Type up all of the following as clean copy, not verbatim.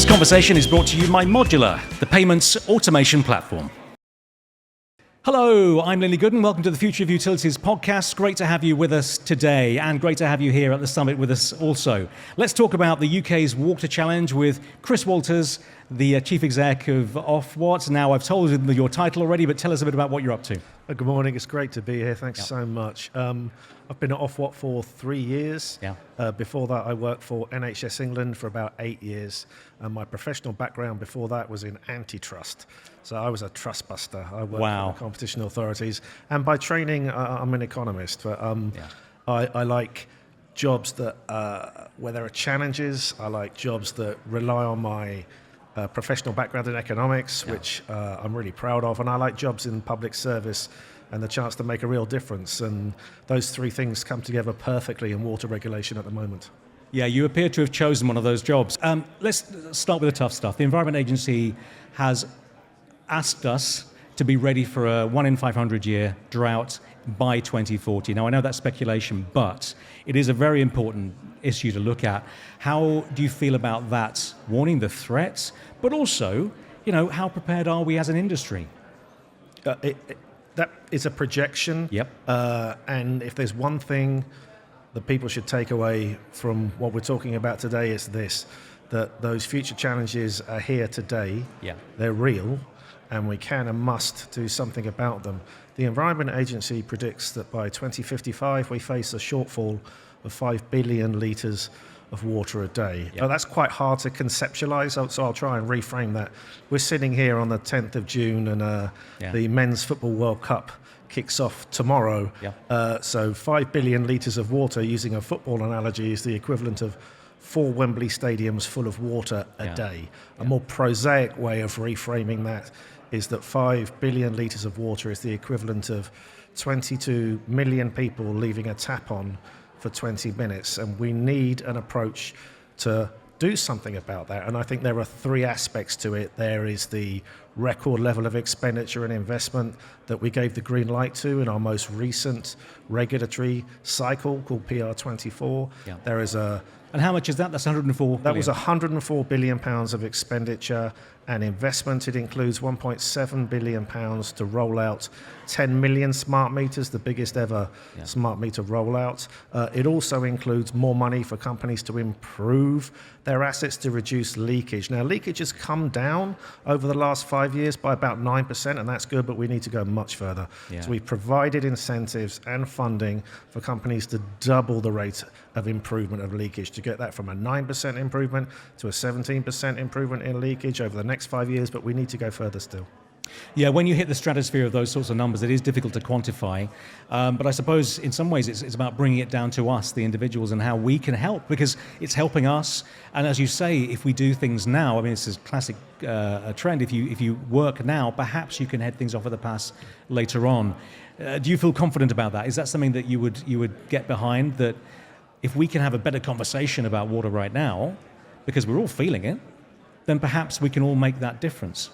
conversation is brought to you by Modular, the payments automation platform. Hello, I'm Lily Gooden. Welcome to the Future of Utilities podcast. Great to have you with us today, and great to have you here at the summit with us also. Let's talk about the UK's Water Challenge with Chris Walters, the Chief Exec of Ofwat. Now, I've told you your title already, but tell us a bit about what you're up to. Good morning. It's great to be here. Thanks so much. I've been at Ofwat for 3 years. Before that, I worked for NHS England for about 8 years. And my professional background before that was in antitrust. So I was a trust buster. I worked for the competition authorities. And by training, I'm an economist. But I like jobs that where there are challenges. I like jobs that rely on my professional background in economics, which I'm really proud of. And I like jobs in public service and the chance to make a real difference. And those three things come together perfectly in water regulation at the moment. Yeah, you appear to have chosen one of those jobs. Let's start with the tough stuff. The Environment Agency has asked us to be ready for a 1 in 500 year drought by 2040. Now, I know that's speculation, but it is a very important issue to look at. How do you feel about that warning, the threats, but also, how prepared are we as an industry? That is a projection. And if there's one thing that people should take away from what we're talking about today, is this, that those future challenges are here today. They're real, and we can and must do something about them. The Environment Agency predicts that by 2055 we face a shortfall of 5 billion litres of water a day. Now, that's quite hard to conceptualise, so I'll try and reframe that. We're sitting here on the 10th of June and the Men's Football World Cup kicks off tomorrow. So 5 billion litres of water, using a football analogy, is the equivalent of 4 Wembley Stadiums full of water a day. A more prosaic way of reframing that is that 5 billion litres of water is the equivalent of 22 million people leaving a tap on for 20 minutes. And we need an approach to do something about that. And I think there are 3 aspects to it. There is the record level of expenditure and investment that we gave the green light to in our most recent regulatory cycle called PR24. There is and how much is that? That's 104 billion. That was 104 billion pounds of expenditure and investment. It includes 1.7 billion pounds to roll out 10 million smart meters, the biggest ever smart meter rollout. It also includes more money for companies to improve their assets to reduce leakage. Now, leakage has come down over the last 5 years by about 9%, and that's good, but we need to go much further. So we've provided incentives and funding for companies to double the rate of improvement of leakage, to get that from a 9% improvement to a 17% improvement in leakage over the next 5 years, but we need to go further still. Yeah, when you hit the stratosphere of those sorts of numbers, it is difficult to quantify. But I suppose in some ways it's about bringing it down to us, the individuals, and how we can help, because it's helping us. And as you say, if we do things now, I mean, this is a classic trend. If you work now, perhaps you can head things off at the pass later on. Do you feel confident about that? Is that something that you would get behind, that if we can have a better conversation about water right now, because we're all feeling it, then perhaps we can all make that difference?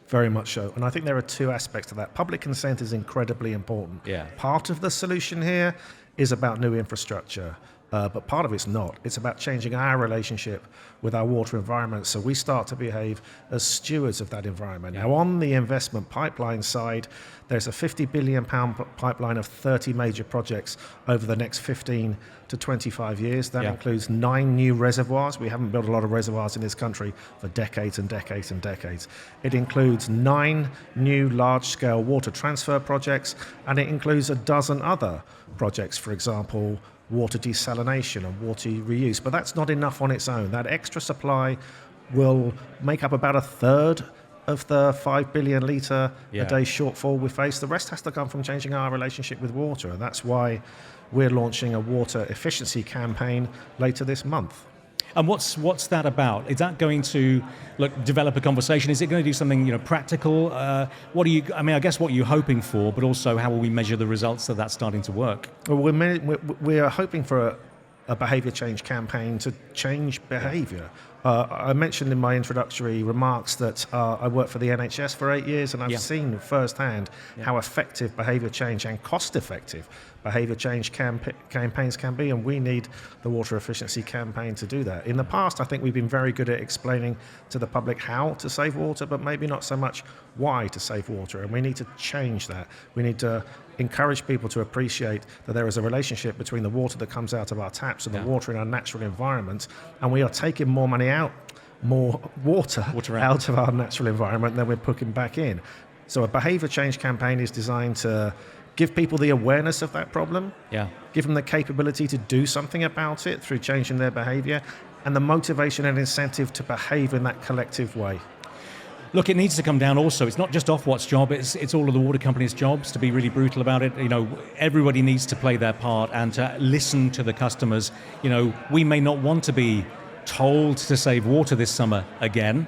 Very much so. And I think there are 2 aspects to that. Public consent is incredibly important. Part of the solution here is about new infrastructure, but part of it's not. It's about changing our relationship with our water environment so we start to behave as stewards of that environment. Now, on the investment pipeline side, there's a £50 billion pipeline of 30 major projects over the next 15 to 25 years. That includes 9 new reservoirs. We haven't built a lot of reservoirs in this country for decades and decades and decades. It includes 9 new large-scale water transfer projects, and it includes a dozen other projects, for example, water desalination and water reuse. But that's not enough on its own. That extra supply will make up about a third of the 5 billion litre a day shortfall we face. The rest has to come from changing our relationship with water, and that's why we're launching a water efficiency campaign later this month. And what's that about? Is that going to develop a conversation? Is it going to do something practical? What are you? I mean, I guess what you're hoping for, but also how will we measure the results of that starting to work? Well, we are hoping for a behaviour change campaign to change behaviour. I mentioned in my introductory remarks that I worked for the NHS for 8 years, and I've seen firsthand how effective behaviour change and cost-effective behaviour change campaigns can be, and we need the water efficiency campaign to do that. In the past, I think we've been very good at explaining to the public how to save water, but maybe not so much why to save water, and we need to change that. We need to encourage people to appreciate that there is a relationship between the water that comes out of our taps and the water in our natural environment, and we are taking more water out of our natural environment than we're putting back in. So a behaviour change campaign is designed to give people the awareness of that problem, give them the capability to do something about it through changing their behaviour, and the motivation and incentive to behave in that collective way. Look, it needs to come down also. It's not just Ofwat's job, it's all of the water companies' jobs, to be really brutal about it. Everybody needs to play their part and to listen to the customers. We may not want to be told to save water this summer again.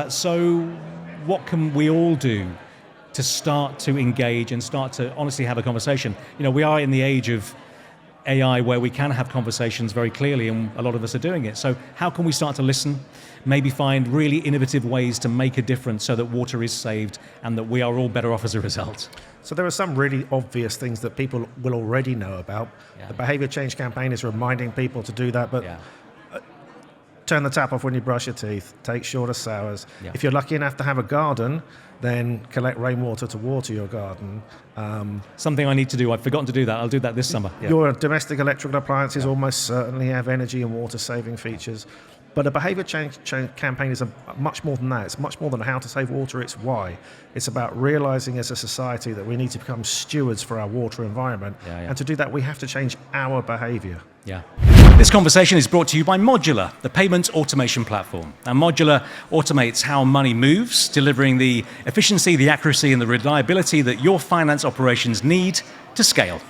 So what can we all do to start to engage and start to honestly have a conversation? We are in the age of AI where we can have conversations very clearly, and a lot of us are doing it. So how can we start to listen, maybe find really innovative ways to make a difference so that water is saved and that we are all better off as a result? So there are some really obvious things that people will already know about. The behaviour change campaign is reminding people to do that, but turn the tap off when you brush your teeth, take shorter showers. If you're lucky enough to have a garden, then collect rainwater to water your garden. Something I need to do. I've forgotten to do that. I'll do that this summer. Your domestic electrical appliances almost certainly have energy and water saving features. But a behaviour change campaign is much more than that. It's much more than how to save water, it's why. It's about realising as a society that we need to become stewards for our water environment. And to do that, we have to change our behaviour. This conversation is brought to you by Modular, the payment automation platform. And Modular automates how money moves, delivering the efficiency, the accuracy and the reliability that your finance operations need to scale.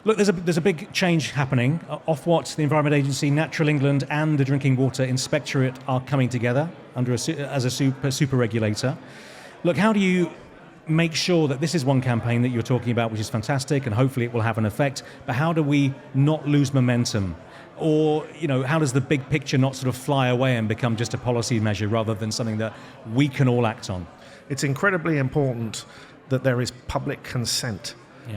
Look, there's a big change happening. Ofwat, the Environment Agency, Natural England and the Drinking Water Inspectorate are coming together as a super regulator. Look, how do you make sure that this is one campaign that you're talking about, which is fantastic, and hopefully it will have an effect, but how do we not lose momentum? Or, how does the big picture not sort of fly away and become just a policy measure rather than something that we can all act on? It's incredibly important that there is public consent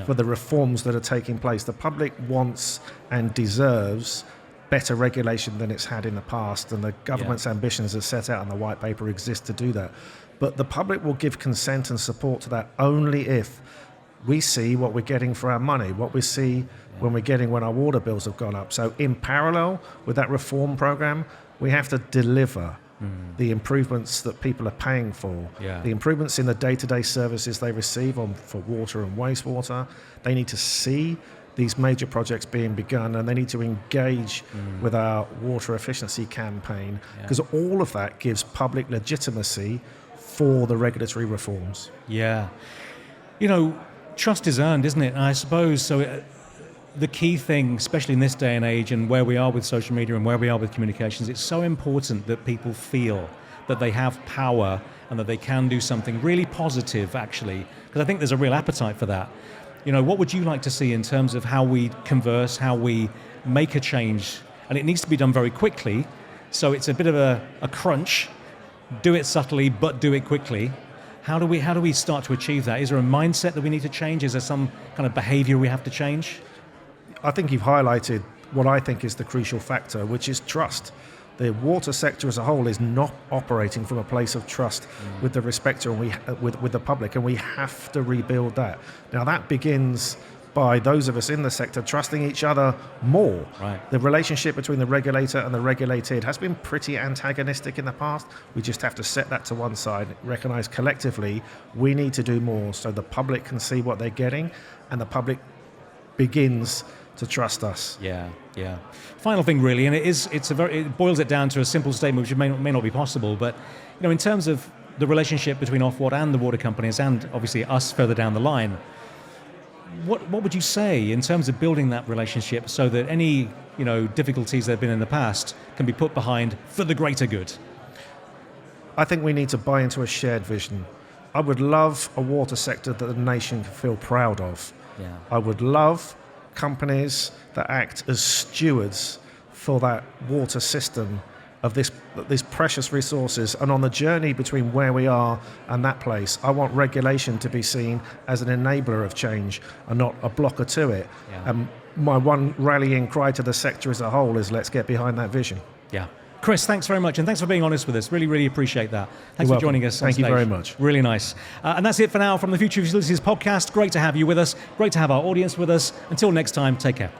for the reforms that are taking place. The public wants and deserves better regulation than it's had in the past, and the government's ambitions as set out in the white paper exist to do that. But the public will give consent and support to that only if we see what we're getting for our money, what we see when our water bills have gone up. So in parallel with that reform program, we have to deliver the improvements that people are paying for, the improvements in the day-to-day services they receive for water and wastewater. They need to see these major projects being begun, and they need to engage with our water efficiency campaign, because all of that gives public legitimacy for the regulatory reforms. Trust is earned, isn't it? And I suppose so. The key thing, especially in this day and age and where we are with social media and where we are with communications, it's so important that people feel that they have power and that they can do something really positive, actually, because I think there's a real appetite for that. What would you like to see in terms of how we converse, how we make a change? And it needs to be done very quickly, so it's a bit of a crunch. Do it subtly, but do it quickly. How do we start to achieve that? Is there a mindset that we need to change? Is there some kind of behaviour we have to change? I think you've highlighted what I think is the crucial factor, which is trust. The water sector as a whole is not operating from a place of trust with the respecter and with the public, and we have to rebuild that. Now that begins by those of us in the sector trusting each other more. The relationship between the regulator and the regulated has been pretty antagonistic in the past. We just have to set that to one side, recognise collectively we need to do more so the public can see what they're getting and the public begins to trust us. Final thing, really, and it boils it down to a simple statement, which may not be possible, but in terms of the relationship between Ofwat and the water companies, and obviously us further down the line, what would you say in terms of building that relationship so that any difficulties that have been in the past can be put behind for the greater good? I think we need to buy into a shared vision. I would love a water sector that the nation can feel proud of. I would love companies that act as stewards for that water system of these precious resources, and on the journey between where we are and that place, I want regulation to be seen as an enabler of change and not a blocker to it. Yeah. My one rallying cry to the sector as a whole is let's get behind that vision. Yeah. Chris, thanks very much, and thanks for being honest with us. Really, really appreciate that. Thanks for joining us on stage. Thank you very much. Really nice. And that's it for now from the Future of Utilities podcast. Great to have you with us. Great to have our audience with us. Until next time, take care.